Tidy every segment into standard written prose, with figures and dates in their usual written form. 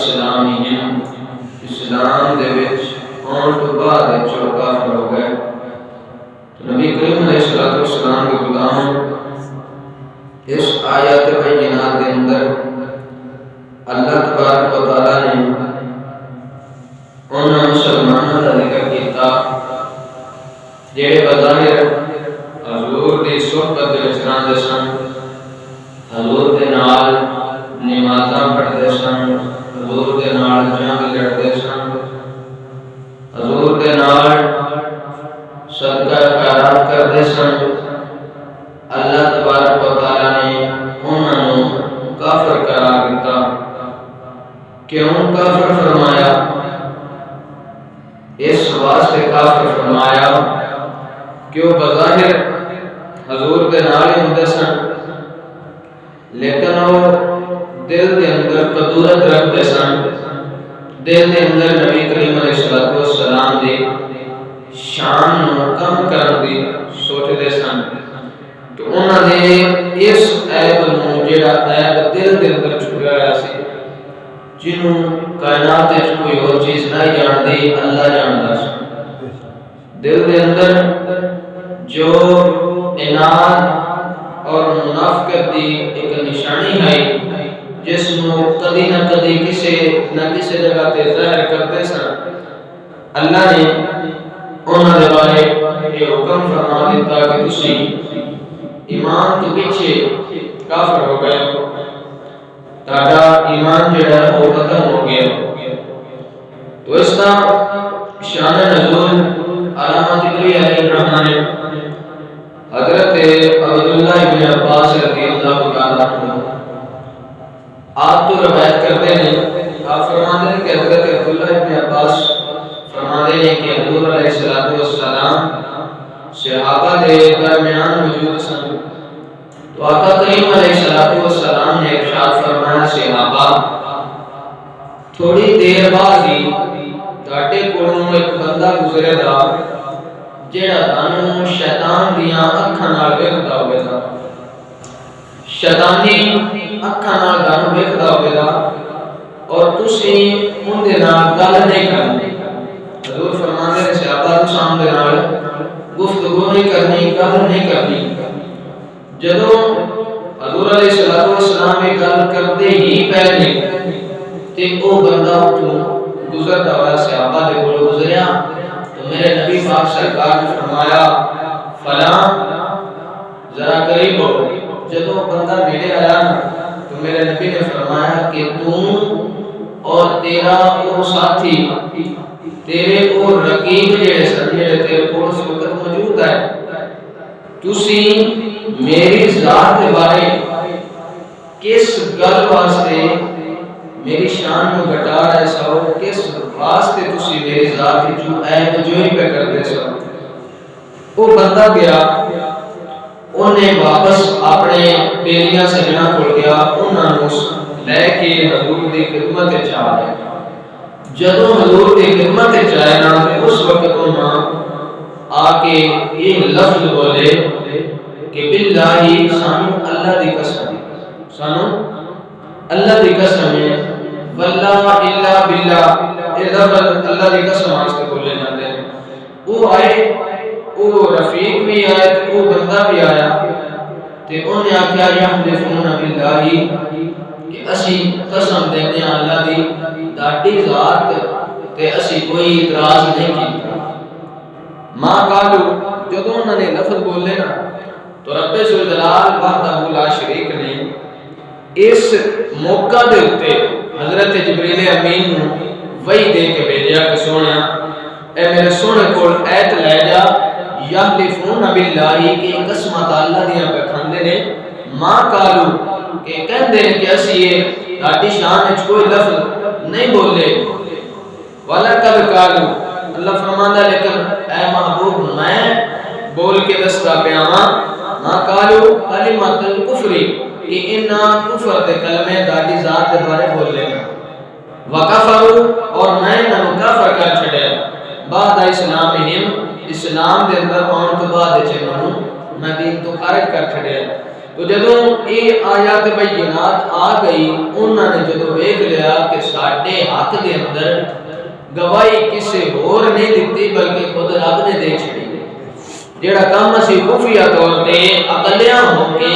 اسلامہم اسلام دے وچ آن تو بعد جو کافر ہو گئے تو نبی کریم علیہ السلام کے غلام اس آیات بینات کے اندر اللہ تبارک و تعالی نے ان مسلمانوں کا ذکر کیتا جڑے بظاہر حضور دی صحبت دے وچ رہندے سن، حضور دے نال نمازاں پڑھدے سن، حضور دے نال جنگ لڑدے سن، حضور دے نال صدقہ خیرات کردے سن۔ اللہ تبارک و تعالی نے انہاں نوں کافر قرار دیتا۔ کیوں کافر فرمایا؟ اس واسطے کافر فرمایا کہ وہ بظاہر حضور دے نال ہی ہوندے سن، لیکن وہ دل دے اندر قدورت رکھتے سن، دل دے اندر نبی کریم علیہ السلام دی شان نو کم کرن دی سوچدے سن۔ تو انہاں نے اس عیب نو جڑا عیب دل دے اندر چھپیا ہوا سی، جنوں کائنات وچ کوئی اور چیز نہیں جاندی، اللہ جاندا سی، دل دے اندر جو اناد اور منافقت دی ایک نشانی ہے جس نو کدی نہ کدی کسی نہ کسی جگہ تے ظاہر کرتے سن، اللہ نے انہاں دے بارے یہ حکم فرما دیتا کہ تسی ایمان تو پیچھے کافر ہو گئے، تہاڈا ایمان جڑا ہے وہ ختم ہو گیا۔ تو اس کا شان نزول علامہ طبری علیہ الرحمہ نے حضرت عبداللہ ابن عباس رضی اللہ تعالیٰ عنہ آپ تو روایت کرتے ہیں، آپ فرماتے ہیں کہ حضرت عبداللہ ابن عباس فرماتے ہیں کہ حضور علیہ السلام صحابہ دے درمیان موجود سن، تو آقا کریم علیہ السلام نے ارشاد فرمایا صحابہ تھوڑی دیر بعد ہی تاٹے کولوں ایک بندہ گزرے گا جڑا تانوں شیطان دیاں اکھاں نال ویکھدا ہوے گا، شیطانی اکھاں نال تانوں ویکھدا ہوے گا اور تسی اون دے نال گل نہیں کرنی۔ حضور فرماندے نے صحابہ تساں دے نال گفتگو نہیں کرنی، گل نہیں کرنی۔ جدوں حضور علیہ السلام یہ گل کرتے ہی پہلے تے او بندہ اٹھوں گزرتا ہوا صحابہ دے کول گزریا تو میرے نبی پاک سرکار نے فرمایا فلاں ذرا قریب ہو۔ جدوں بندہ نیڑے آیا تو میرے نبی نے فرمایا کہ تو اور تیرا وہ ساتھی، تیرے وہ رقیب جڑے سن جڑے تیرے کول اس وقت موجود ہے، تسی میری ذات کے بارے کس گل واسطے میری شان کو گھٹا رہے سو، کس واسطے تسی میری ذات کی جو عیب جوئی پہ کر دے سو۔ وہ بندہ گیا، انہیں واپس اپنے بیلیاں سجنا کھول گیا، انہاں نو لے کے حضور دی خدمت چاہے۔ جدوں حضور دی خدمت چاہے نا اس وقت انہاں آ کے یہ لفظ بولے کہ باللہ سانو اللہ دی قسم، سانو اللہ دی قسم ہے، واللہ الا باللہ، یہ لفظ اللہ دی قسم واسطے بولے جاتے ہیں۔ وہ آئے، وہ رفیق بھی آئے، وہ بندہ بھی آیا تے انہیں آکھیا یحلفون باللہ کہ اسی قسم دینے اللہ دی داڑی ذات تے اسی کوئی اعتراض نہیں کیتا۔ ماں قالو، جدوں انہوں نے لفظ بولے نا تو رب ذوالجلال وحدہ لا شریک نے اس موقع دے اتے حضرت جبریل امین نو وحی دے کے بھیجیا کہ سونیا اے میرے سونے کول ایت لے جا، یحلفون باللہ کہ قسمت اللہ دیاں پہ کھاندے نے، ماں قالو کہ کہندے نے کہ اسی یہ داڑی شان وچ کوئی لفظ نہیں بولے، وَلَقَدْ قَالُوا، اللہ فرماندہ لیکن اے محبوب میں بول کے دستا پیاواں ماں قالوا کلمۃ الکفر کہ انہاں کفر دے کلمے داڑی ذات دے بارے بولے گا، وکفروا اور میں انہاں کافر کر چھڑیا، بعد اسلامہم اسلام دے اندر آن تو بعد چنوں میں دین تو خارج کر چھڑیا۔ تو جدوں یہ آیات بینات آ گئی انہوں نے جدوں دیکھ لیا کہ ساڈے ہاتھ دے اندر گواہی کسے اور نہیں دیتی بلکہ خود رب نے دے چھڑی جیڑا کام اسی خفیہ طور تے اقلیاں ہو کے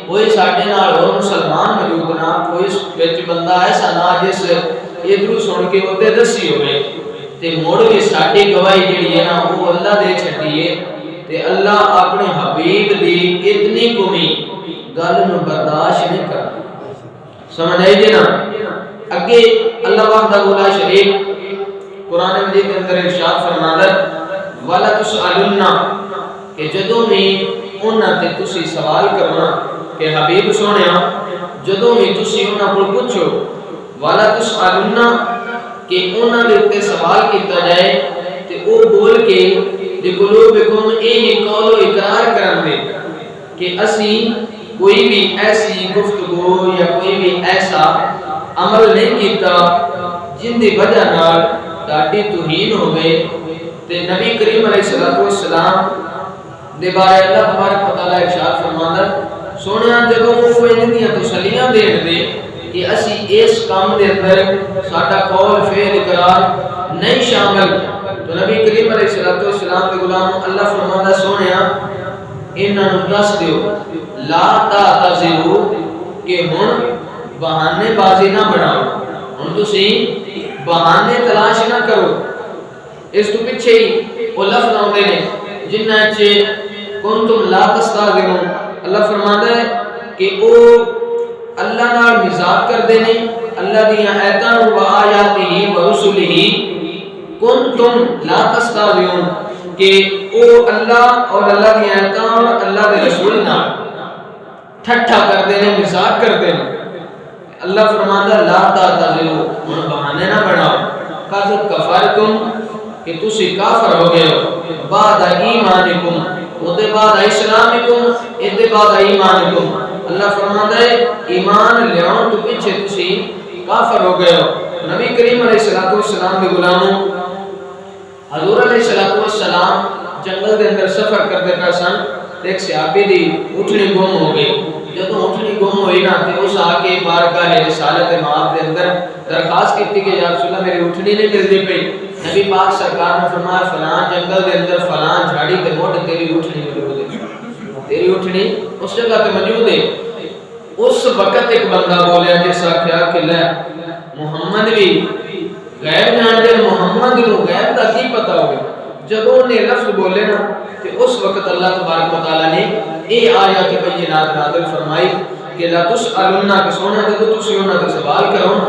کوئی ساڈے نال اور مسلمان موجود نہ کوئی وچ بندہ ایسا نہ جس ادھر سن کے اوتے دسی ہوئے تے مڑ کے ساڈی گواہی جیڑی ہے نا وہ اللہ دے چھٹی ہے تے اللہ اپنے حبیب دی اتنی کمی گل نو برداشت نہیں کرتا سمجھ آئی جی نا اگے اللہ وحدہ لا شریک قرآن مجید کے اندر ارشاد فرماتا ہے والا تسألن کہ جدوں بھی انہاں تے تسی سوال کرنا کہ حبیب سونیا جدوں بھی تسی انہاں کول پوچھو والا تسألن کہ انہاں دے تے سوال کیتا جائے تے او بول کے قلوبکم این قول و اقرار کرن دے کہ اسی کوئی بھی ایسی گفتگو یا کوئی بھی ایسا عمل نہیں کیتا جن دی وجہ نال تاڈی توہین ہو گئے تے نبی کریم علیہ السلام دے بارے اللہ تبارک و تعالی ارشاد فرماتا سونا جدوں وہ ان دیاں تسلیاں دین دے کہ اسی اس کام دے اندر ساڈا قول فعل اقرار نہیں شامل تو نبی کریم علیہ السلام کے غلام اللہ فرماتا سونیا انہاں نوں دس دیو لا تعتذروا کہ ہن بہانے بازی نہ بناؤ ہن تسی بہانے تلاش نہ کرو اس تو پیچھے ہی وہ لفظ آتے ہیں جنہاں چے کنتم لا تستعذرون اللہ فرماتا ہے کہ او اللہ نال مذاق کردے نے اللہ دی آیاتاں و آیاتہ و رسلہ کنتم لا تستعذرون کہ او اللہ اور اللہ دی آیاتاں اور اللہ دے رسول نال ٹھٹھا کردے نے مذاق کردے نے اللہ فرماتا ہے لا تعتذروا ہن بہانے نہ بناؤ قد کفرتم کہ تسی کافر ہو گئے ہو بعد ایمانکم ودے بعد اسلامکم ادے بعد ایمانکم اللہ فرماتا ہے ایمان لیاؤں تو پیچھے تسی کافر ہو گئے ہو نبی کریم علیہ السلام کے غلاموں حضور علیہ السلام جنگل دے اندر سفر کرتے پے سن ایک صحابی دی اٹھنی گم ہو گئی جدوں اٹھنی گم ہوئی نا تے اس آ کے بارگاہ رسالت مآب دے اندر درخواست کی کہ یا رسول اللہ میری اٹھنی نہیں ملدی پئی نبی پاک سرکار نے فرمایا فلاں جنگل دے اندر فلاں جھاڑی تے مڈ تیری اٹھنی موجود ہے تیری اٹھنی اس جگہ تے موجود ہے اس وقت ایک بندہ بولیا جس آکھیا کہ لے محمد بھی غیب جانتے محمد نو غیب دا کی پتہ ہوگا جدوں نے لفظ بولے نا کہ اس وقت اللہ تبارک و تعالی نے اے آیات بینات نازل فرمائی کہ لا تسألن کہ سونا جدوں تسی انہاں تے سوال کرو نا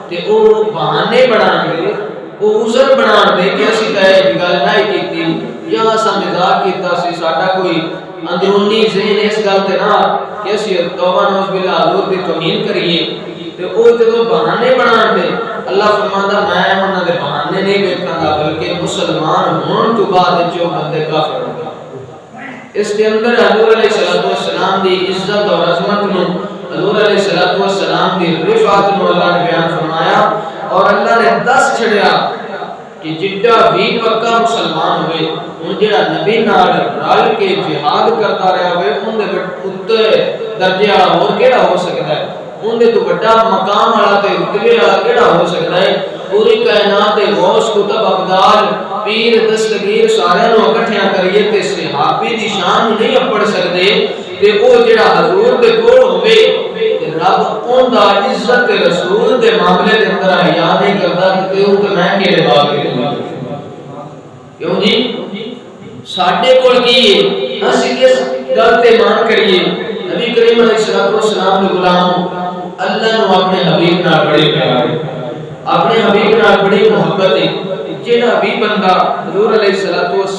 تے او بہانے بنان دے او عذر بنان دے کہ اسی تے گل نہیں کیتی یا اساں مذاق کیتا سی ساڈا کوئی اندرونی ذہن اس گل تے نہ کہ اسی توبہ نوز باللہ حضور دی توہین کریے تے او جدوں بہانے بنان دے اللہ فرماتا میں انہاں دے بہانے نہیں ویکھاں گا بلکہ مسلمان ہون تو بعد جو بندے کافر ہو گئے اس کے اندر حضور علیہ السلام دی عزت اور عظمت نو حضور علیہ السلام دی رفعت نو اللہ نے بیان فرمایا اور اللہ نے دس چھڑیا کہ جڈا بھی پکا مسلمان ہوئے ان جڑا نبی نال رل کے جہاد کرتا رہا ہوئے ان دے اوتے درجہ اور کیڑا ہو سکدا ہے ان دے تو بڑا مقام والا تے رتبے والا کیڑا ہو سکدا ہے پوری کائنات دے غوث کتب ابدال پیر دستگیر سارے نو اکٹھیاں کریے تے صحابی دی شان نہیں اپڑ سکدے تے او جڑا حضور دے کول ہوے تے رب اون دا عزت رسول دے معاملے دے اندر حیا نہیں کردا تے او تے میں کیڑے بات کروں کیوں جی ساڈے کول کی ہے اسی کس گل تے مان کریے نبی کریم علیہ السلام دے غلام اللہ نو اپنے حبیب نال بڑے پیار ہے اپنے حبیب نال بڑی محبت ہے جڑا بھی بندہ حضور علیہ الصلوۃ